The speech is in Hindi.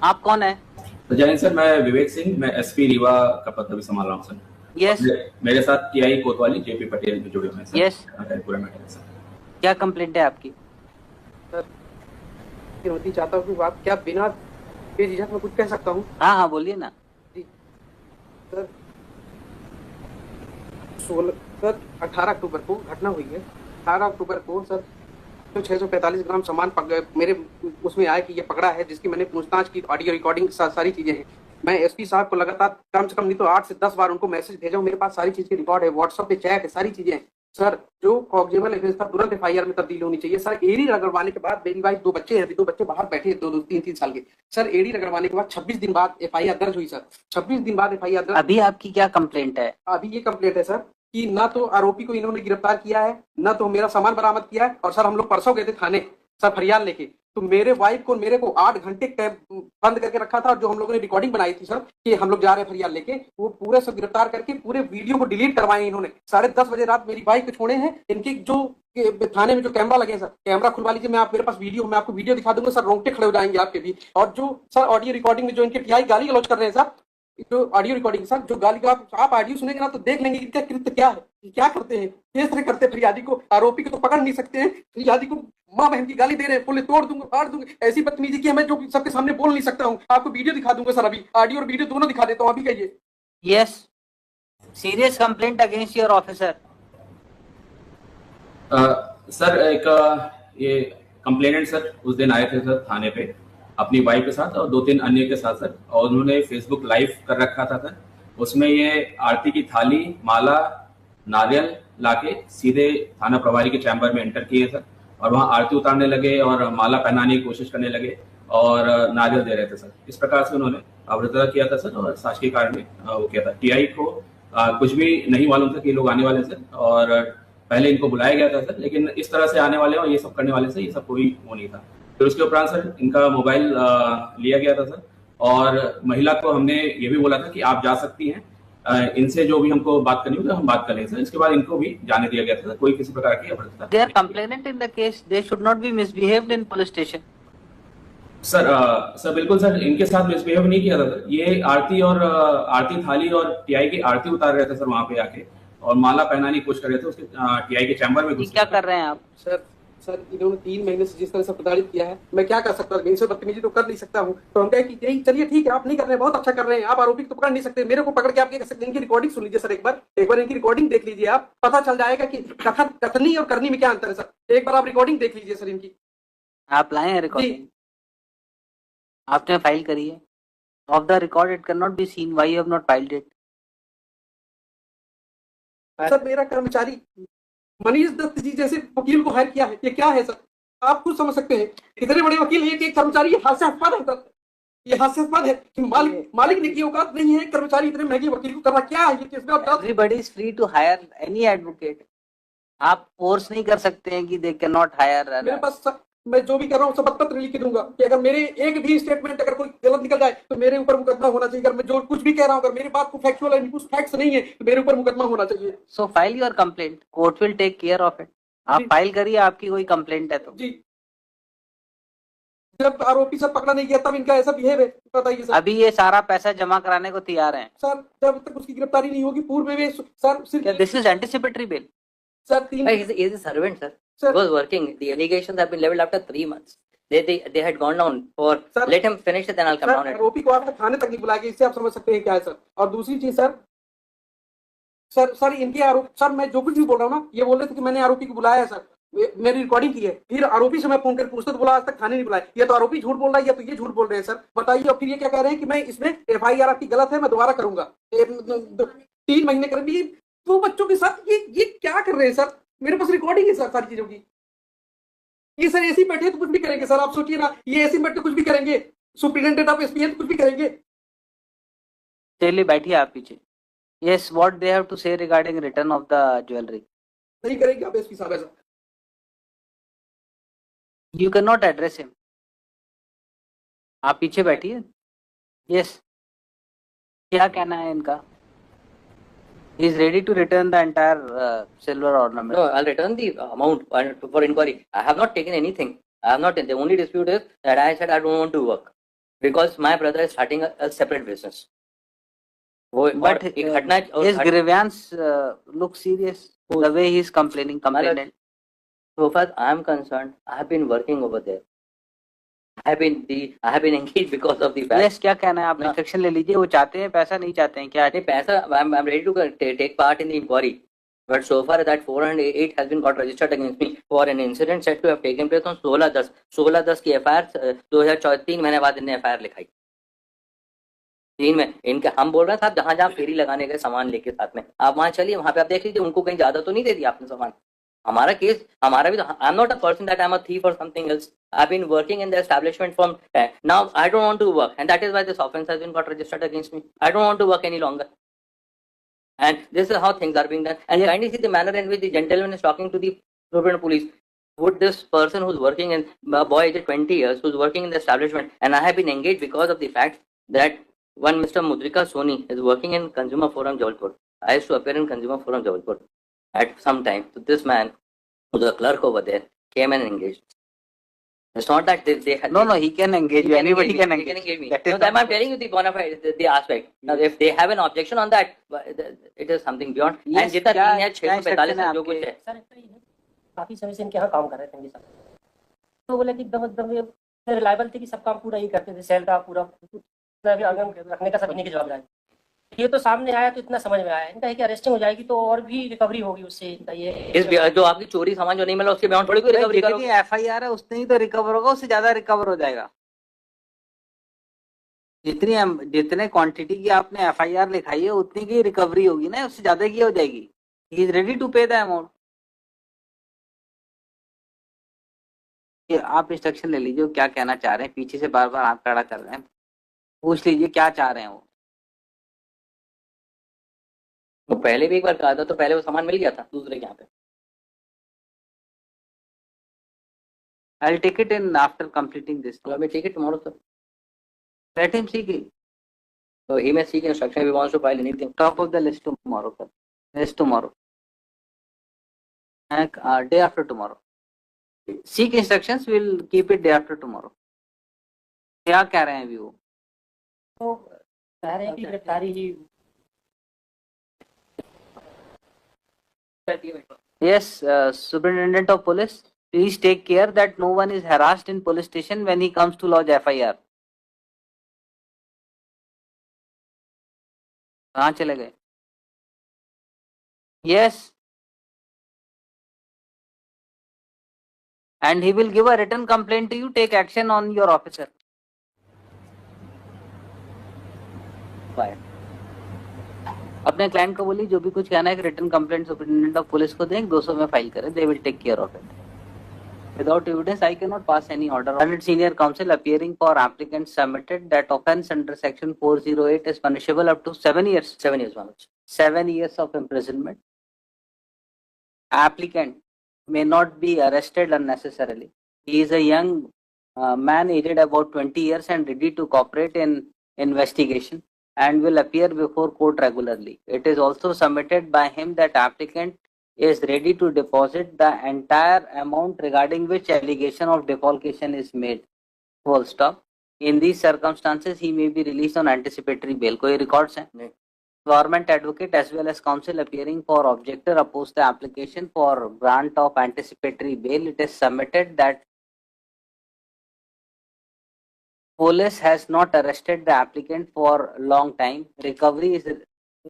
आप कौन है? तो जैन सर, मैं विवेक सिंह, मैं एसपी रीवा का पद अभी संभाल रहा हूँ सर। और यस। मेरे साथ टीआई कोतवाली जेपी पटेल भी जुड़े हुए हैं यस। सर, पूरा मैटर है सर। क्या कंप्लेंट है आपकी? सर, चुनौती चाहता हूँ कि आप क्या बिना बेझिझक में कुछ कह सकता हूँ? हाँ हाँ, बोलिए ना। जी सर, 16 सर 18 अक्टूबर को घटना हुई है। 18 अक्टूबर को सर तो 645 ग्राम सामान मेरे उसमें आया कि ये पकड़ा है, जिसकी मैंने पूछताछ की, ऑडियो रिकॉर्डिंग सारी चीजें हैं। मैं एसपी साहब को लगातार कम से कम नहीं तो 8 से 10 बार उनको मैसेज भेजा हूं, मेरे पास सारी चीज के रिकॉर्ड है, व्हाट्सएप पे चैट है, सारी चीजें हैं। सर, जो कॉग्जेबल एफएस था तुरंत एफआईआर में तब्दील होनी चाहिए। सर, एडी रगड़वाने के बाद, मेरी वाइफ 2 बच्चे हैं, अभी 2 बच्चे बाहर बैठे हैं, 2 3 3 साल के। सर, एडी रगड़वाने के बाद 26 दिन बाद एफआईआर दर्ज हुई सर। 26 दिन बाद एफआईआर दर्ज। अभी आपकी क्या कंप्लेंट है? अभी ये कंप्लेंट है सर कि ना तो आरोपी को इन्होंने गिरफ्तार किया है, ना तो मेरा सामान बरामद किया है। और सर, हम लोग परसों गए थे थाने सर फरियाद लेके, तो मेरे वाइफ को मेरे को 8 घंटे कैब बंद करके रखा था। और जो हम लोगों ने रिकॉर्डिंग बनाई थी सर कि हम लोग जा रहे हैं फरियाद लेके, वो पूरे सब गिरफ्तार करके पूरे वीडियो को डिलीट करवाए इन्होंने। 10:30 बजे रात मेरी वाइफ को छोड़े हैं। इनकी जो थाने में जो कैमरा लगे सर, कैमरा खुलवा लीजिए, मैं मेरे पास वीडियो, मैं आपको वीडियो दिखा दूंगा सर, रोंगटे खड़े हो जाएंगे आपके भी। और जो सर ऑडियो रिकॉर्डिंग में जो इनके टीआई गाली गलौज कर रहे हैं सर, जो ऑडियो रिकॉर्डिंग सर, जो गाली का आप ऑडियो सुनेंगे ना तो देख लेंगे इनका कृत्य क्या है, क्या करते हैं, किस तरह करते हैं। फरियादी को, आरोपी को तो पकड़ नहीं सकते हैं, फरियादी को माँ बहन की गाली दे रहे हैं, बोले तोड़ दूंगा, फाड़ दूंगा, ऐसी बदतमीजी की, मैं जो सबके सामने बोल नहीं सकता हूँ। आपको वीडियो दिखा दूंगा सर, अभी ऑडियो और वीडियो दोनों दिखा देता हूँ, अभी कहिए। Yes. Serious complaint against your officer. Sir, एक ये कंप्लेनेंट सर उस दिन आए थे सर थाने पे अपनी वाइफ के साथ और 2-3 अन्य के साथ सर, और उन्होंने फेसबुक लाइव कर रखा था सर। उसमें ये आरती की थाली, माला, नारियल लाके सीधे थाना प्रभारी के चैम्बर में एंटर किए सर, और वहां आरती उतारने लगे और माला पहनाने की कोशिश करने लगे और नारियल दे रहे थे सर। इस प्रकार से उन्होंने अभद्रता किया था सर, और शासकीय कारण में वो किया था। टीआई को कुछ भी नहीं मालूम था कि ये लोग आने वाले सर, और पहले इनको बुलाया गया था सर, लेकिन इस तरह से आने वाले और ये सब करने वाले से ये सब कोई वो नहीं था। फिर उसके उपरांत सर इनका मोबाइल लिया गया था सर, और महिला को हमने ये भी बोला था कि आप जा सकती हैं, इनसे जो भी हमको बात करनी होगी हम बात कर लेंगे सर। इसके बाद इनको भी जाने दिया गया था, कोई किसी प्रकार की अभद्रता। They are complainant in the case, they should not be misbehaved in police station. Sir बिल्कुल सर, इनके साथ मिसबिहेव नहीं किया था सर। ये आरती थाली और टीआई की आरती उतार रहे थे सर वहां पे आके, और माला पहनाने की कोशिश कर रहे थे उसके टीआई के चैम्बर में घुस। क्या कर रहे हैं आप? सर, सर इन्होंने 3 महीने से जिस तरह से प्रताड़ित किया है, मैं क्या कर सकता हूँ, इनसे बदतमीजी तो कर नहीं सकता हूँ। तो हम कहे कि यही चलिए ठीक है, आप नहीं कर रहे हैं, बहुत अच्छा कर रहे हैं, आप आरोपी को तो पकड़ नहीं सकते, मेरे को पकड़ के आप क्या कर सकते हैं। इनकी रिकॉर्डिंग सुन लीजिए सर, एक बार इनकी रिकॉर्डिंग देख लीजिए, आप पता चल जाएगा कि कथनी और करनी में क्या अंतर है सर। एक बार आप रिकॉर्डिंग देख लीजिए सर इनकी। आप लाए हैं रिकॉर्डिंग? आपने फाइल करी है? Of the record it can not be seen, why you have not filed it? Sir, मेरा कर्मचारी मनीष दत्त जी जैसे वकील को हायर किया है, ये क्या है सर, आप खुद समझ सकते हैं। इतने बड़े वकील हैं कि कर्मचारी हास्यास्पद है सर, ये हास्यास्पद है कि मालिक ने की औकात नहीं है, कर्मचारी इतने महंगे वकील को करना क्या है, ये किसमें everybody is free to hire any advocate. आप फोर्स नहीं कर सकते हैं कि दे कैन नॉट हायर। मेरे पास मैं जो भी कर रहा हूँ शपथ पत्र लिख दूंगा कि अगर मेरे एक भी स्टेटमेंट अगर कोई गलत निकल जाए तो मेरे ऊपर मुकदमा होना चाहिए। अगर मैं जो कुछ भी कह रहा हूँ, अगर मेरी बात को फैक्चुअल है, कुछ फैक्ट्स नहीं है, तो मेरे ऊपर मुकदमा होना चाहिए। So file your complaint, court will take care of it. आप फाइल करिए, आपकी कोई कंप्लेंट है तो। जी, जब आरोपी सब पकड़ा नहीं गया तब इनका ऐसा बिहेव है, बताइए सर। अभी ये सारा पैसा जमा कराने को तैयार हैं सर, जब तक उसकी गिरफ्तारी नहीं होगी पूर्व में सर सिर्फ this is anticipatory bill. Sir 3 He is a servant, sir. He was working. The allegations have been leveled after 3 months. They had gone down for. Sir, let him finish it, then I'll come down. आरोपी को आपने थाने तक नहीं बुलाया, इससे आप समझ सकते हैं क्या है सर। और दूसरी चीज सर इनके आरोप, सर मैं जो कुछ भी बोल रहा हूँ ना, ये बोल रहे थे कि मैंने आरोपी को बुलाया है सर, मेरी रिकॉर्डिंग की है। फिर आरोपी से मैं फोन कर पूछता तो बोला आज तक थाने नहीं बुलाया। ये तो आरोपी झूठ बोल रहा है या तो ये झूठ बोल रहे हैं सर, बताइए। और फिर ये क्या कह रहे हैं कि मैं इसमें एफआईआर आपकी गलत है, मैं दोबारा करूंगा। 3 महीने करेंगे 2 बच्चों के साथ, ये क्या कर रहे हैं सर। मेरे पास रिकॉर्डिंग है सर सारी चीजों की। ये सर ऐसे ही बैठे तो कुछ भी करेंगे सर, आप सोचिए ना, ये ऐसे बैठे कुछ भी करेंगे। सुप्रिटेंडेंट ऑफ एसपी है तो कुछ भी करेंगे। चलिए बैठिए आप पीछे। Yes, what they have to say regarding return of the jewellery? नहीं करेंगे आप एसपी साहब ऐसा। You can not address him. आप पीछे बैठिए। यस, क्या कहना है इनका? He is ready to return the entire silver ornament. No, I'll return the amount for inquiry. I have not taken anything. I have not. The only dispute is that I said I don't want to work. because my brother is starting a separate business. But एक घटना his grievance looks serious. The way he is complaining, complainant. So far I am concerned, I have been working over there. I have been engaged because of the fact. Yes, क्या कहना है आप? इंस्ट्रक्शन ले लीजिए. वो चाहते हैं पैसा, नहीं चाहते हैं क्या? नहीं पैसा, I'm ready to take part in the inquiry. But so far that 408 has been got registered against me for an incident said to have taken place on 16/10 की FIR 2004 3 महीने बाद इन्हें FIR लिखाई. 3 में इनके हम बोल रहे हैं साहब जहां जहां फेरी लगाने गए सामान लेके साथ में आप वहां चलिए, वहां पे आप देख लीजिए उनको कहीं ज्यादा तो नहीं दे दिया आपने सामान. हमारा केस हमारा भी तो, I am not a person that I am a thief or something else. I've been working in the establishment from now I don't want to work, and that is why this offense has been got registered against me. I don't want to work any longer. And this is how things are being done. And kindly see the manner in which the gentleman is talking to the Superintendent Police. Would this person who's working in a boy aged 20 years, who's working in the establishment, and I have been engaged because of the fact that one Mr. Mudrika Soni is working in Consumer Forum Jabalpur. I used to appear in Consumer Forum Jabalpur at some time. So this man, who's a clerk over there, came and engaged. It's not that they had. No, he can engage you. Anybody can He engage. can engage me. That is No, I'm telling you the bona fide, the aspect. Now, if they have an objection on that, it is something beyond. Yes, And जितना क्या- 3 है 6 क्या 45 है जो instruction कुछ है. सर ऐसा ही है, काफी समय से इनके यहाँ काम कर रहे थे इनके साथ, तो बोले कि एकदम रिलायबल थे कि सब काम पूरा ही करते थे, सेल का पूरा रखने का सब इन्हीं की जवाबदारी. ये तो सामने आया तो इतना समझ में आया, इनका है कि अरेस्टिंग हो जाएगी तो और भी रिकवरी होगी उससे. इनका ये जो आपकी चोरी सामान जो नहीं मिला उसके बियॉन्ड थोड़ी कोई रिकवरी करोगे. जितनी FIR है उतनी ही तो रिकवर होगा, उससे ज्यादा रिकवर हो जाएगा. जितने क्वांटिटी की आपने FIR लिखाई है उतनी की रिकवरी होगी ना, उससे ज्यादा की हो जाएगी. ही इज रेडी टू पे द अमाउंट. आप इंस्ट्रक्शन ले लीजिए क्या कहना चाह रहे हैं. पीछे से बार बार हाथ खड़ा कर रहे हैं, पूछ लीजिए क्या चाह रहे हैं वो. तो पहले भी एक बार कहा था, तो पहले वो सामान मिल गया था दूसरे के यहाँ पे. I'll take it in after completing this. तो अभी ठीक है tomorrow sir. Let him seek it. So he may seek instruction if he wants to file anything. Top of the list tomorrow, sir. Yes, tomorrow. And day after tomorrow. Seek instructions. We'll keep it day after tomorrow. क्या कह रहे हैं अभी वो? तो कह रहे हैं कि गिरफ्तारी ही. Yes, Superintendent of Police, please take care that no one is harassed in police station when he comes to lodge FIR. कहाँ चले गए? Yes. And he will give a written complaint to you. Take action on your officer. Fine. अपने क्लाइंट को बोलिए जो भी कुछ कहना है return complaint superintendent of police को दें, 200 में फाइल करें. They will take care of it. Without evidence, I cannot pass any order. Learned senior counsel appearing for applicant submitted that offence under section 408 is punishable up to 7 years. 7 years Manoj. 7 years of imprisonment. Applicant may not be arrested unnecessarily. He is a young man aged about 20 years and ready to cooperate in investigation and will appear before court regularly. It is also submitted by him that applicant is ready to deposit the entire amount regarding which allegation of defalcation is made. Full stop. In these circumstances, he may be released on anticipatory bail. कोई records हैं? नहीं. Government advocate as well as counsel appearing for objector oppose the application for grant of anticipatory bail. It is submitted that police has not arrested the applicant for long time. Recovery is